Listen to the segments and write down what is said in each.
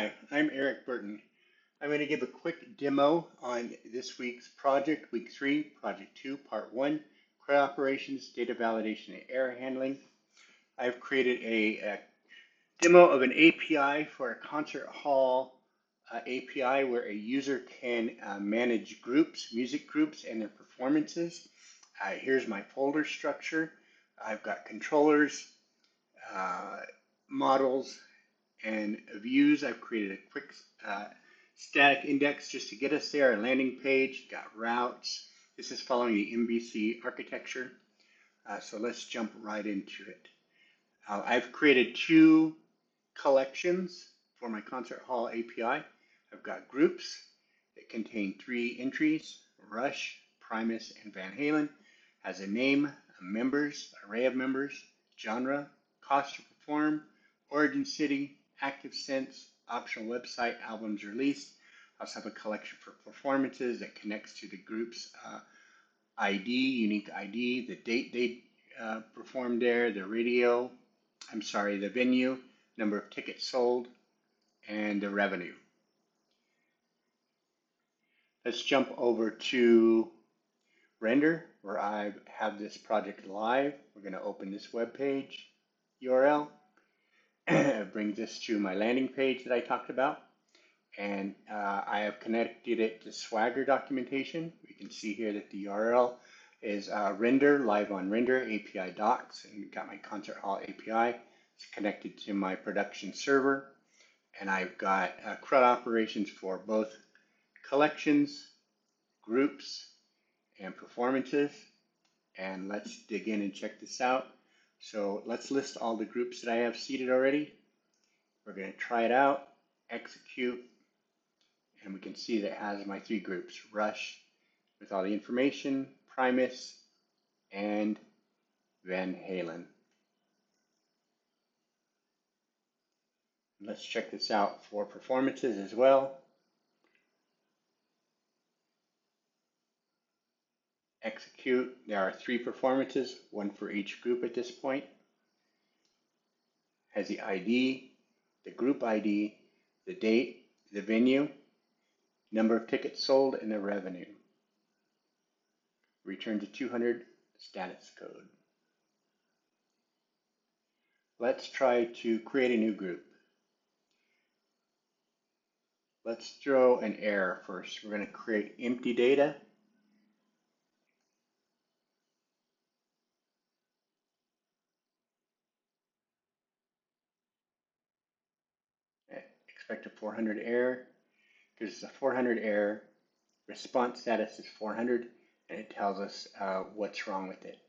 Hi, I'm Eric Burton. I'm going to give a quick demo on this week's project, week 3, project 2, part 1, CRUD operations, data validation, and error handling. I've created a demo of an API for a concert hall API where a user can manage groups, music groups, and their performances. Here's my folder structure. I've got controllers, models, and views. I've created a quick static index just to get us there. A landing page, got routes. This is following the MVC architecture. So let's jump right into it. I've created 2 collections for my concert hall API. I've got groups that contain 3 entries: Rush, Primus, and Van Halen. Has a name, members, array of members, genre, cost to perform, origin city, active synths, optional website, albums released. I also have a collection for performances that connects to the group's ID, unique ID, the date they performed there, the the venue, number of tickets sold, and the revenue. Let's jump over to Render, where I have this project live. We're going to open this web page URL. It brings us to my landing page that I talked about, and I have connected it to Swagger documentation. We can see here that the URL is Render, live on Render, API docs, and we've got my concert hall API. It's connected to my production server, and I've got CRUD operations for both collections, groups, and performances. And let's dig in and check this out. So let's list all the groups that I have seeded already. We're going to try it out, execute, and we can see that it has my 3 groups: Rush with all the information, Primus, and Van Halen. Let's check this out for performances as well. Execute. There are 3 performances, 1 for each group at this point. Has the ID, the group ID, the date, the venue, number of tickets sold, and the revenue. Return to 200 status code. Let's try to create a new group. Let's throw an error first. We're going to create empty data. Expect a 400 error. Because it's a 400 error, response status is 400, and it tells us what's wrong with it.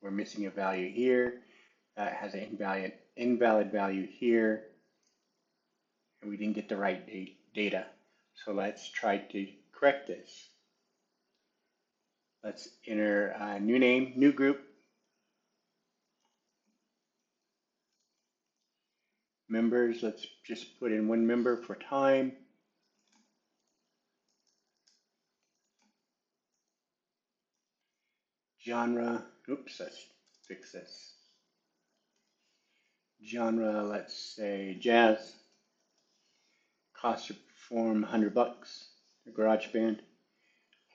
We're missing a value here. It has an invalid value here, and we didn't get the right data. So let's try to correct this. Let's enter a new name, new group, members. Let's just put in 1 member for time. Genre, oops, let's fix this. Genre, let's say jazz. Cost to perform $100, garage band.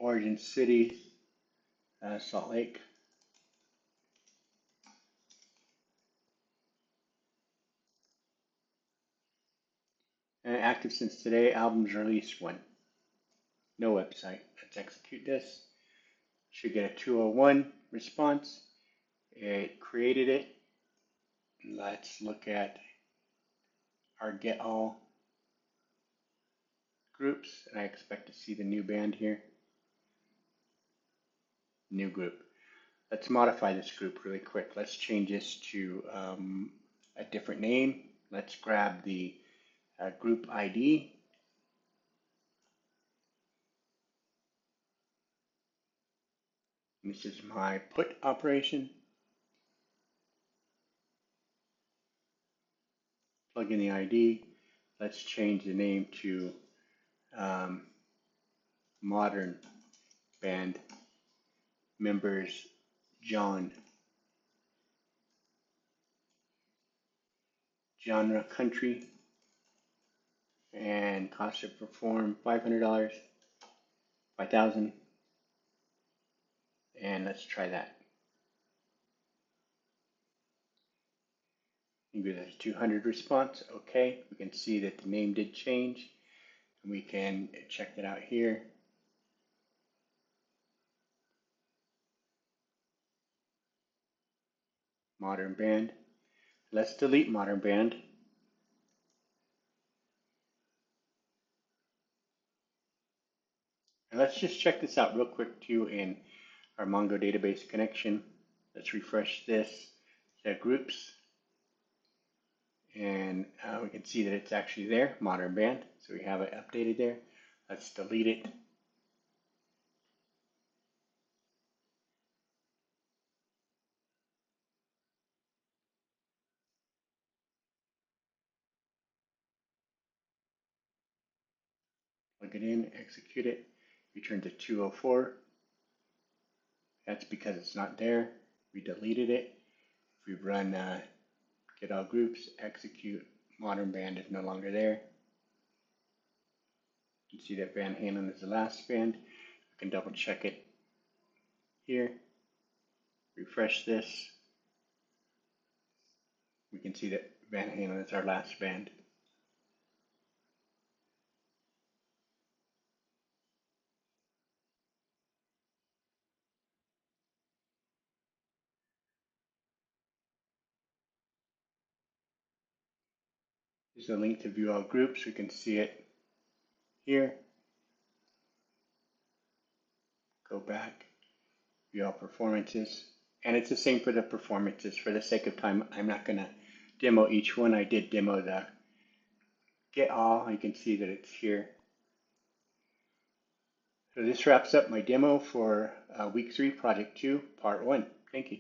Origin city, Salt Lake. And active since today, albums released 1. No website. Let's execute this. Should get a 201 response. It created it. Let's look at our get all groups, and I expect to see the new band here. New group. Let's modify this group really quick. Let's change this to a different name. Let's grab the group ID. This is my put operation. Plug in the ID. Let's change the name to Modern Band Members John. Genre country. And cost to perform $500, 5,000, and let's try that. Maybe there's 200 response. Okay, we can see that the name did change. We can check it out here. Modern band. Let's delete modern band. And let's just check this out real quick too in our Mongo database connection. Let's refresh this, set groups, and we can see that it's actually there, modern band. So we have it updated there. Let's delete it. Plug it in, execute it, return to 204. That's because it's not there. We deleted it. If we run get all groups, execute, modern band is no longer there. You can see that Van Halen is the last band. We can double check it here. Refresh this. We can see that Van Halen is our last band. There's a link to view all groups. We can see it here. Go back, view all performances. And it's the same for the performances. For the sake of time, I'm not going to demo each one. I did demo the get all. You can see that it's here. So this wraps up my demo for week 3, project 2, part 1. Thank you.